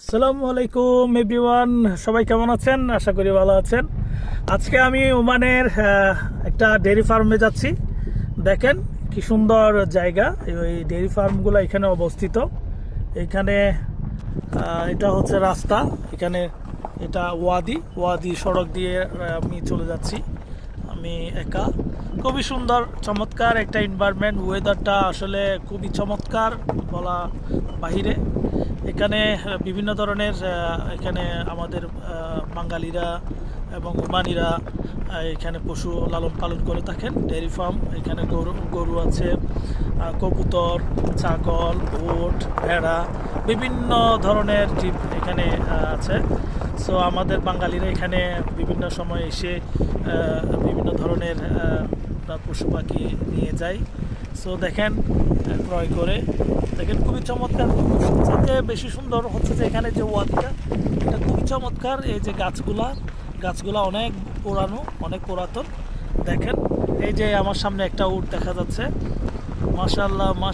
আসসালামু আলাইকুম এভরিওয়ান, সবাই কেমন আছেন? আশা করি ভালো আছেন। আজকে আমি ওমানের একটা ডেয়ারি ফার্মে যাচ্ছি। দেখেন কি সুন্দর জায়গা। ওই ডেয়ারি ফার্মগুলো এখানে অবস্থিত। এখানে এটা হচ্ছে রাস্তা। এখানে এটা ওয়াদি সড়ক দিয়ে আমি চলে যাচ্ছি। আমি একা। খুবই সুন্দর চমৎকার একটা এনভায়রনমেন্ট, ওয়েদারটা আসলে খুবই চমৎকার বলা বাহিরে। এখানে বিভিন্ন ধরনের এখানে আমাদের বাঙালিরা এবং ওমানিরা এখানে পশু লালন পালন করে থাকেন। ডেয়ারি ফার্ম, এখানে গরু গরু আছে, কবুতর, ছাগল, উট, ভেড়া, বিভিন্ন ধরনের জীব এখানে আছে। সো আমাদের বাঙালিরা এখানে বিভিন্ন সময় এসে বিভিন্ন ধরনের পশু পাখি নিয়ে যায়। সো দেখেন, ক্রয় করে দেখেন খুবই চমৎকার। সবচেয়ে বেশি সুন্দর হচ্ছে যে এখানে যে ওয়াদিটা, এটা খুবই চমৎকার। এই যে গাছগুলা অনেক পুরানো, অনেক পুরাতন। দেখেন এই যে আমার সামনে একটা উট দেখা যাচ্ছে। মাশাআল্লাহ মাশাআল্লাহ।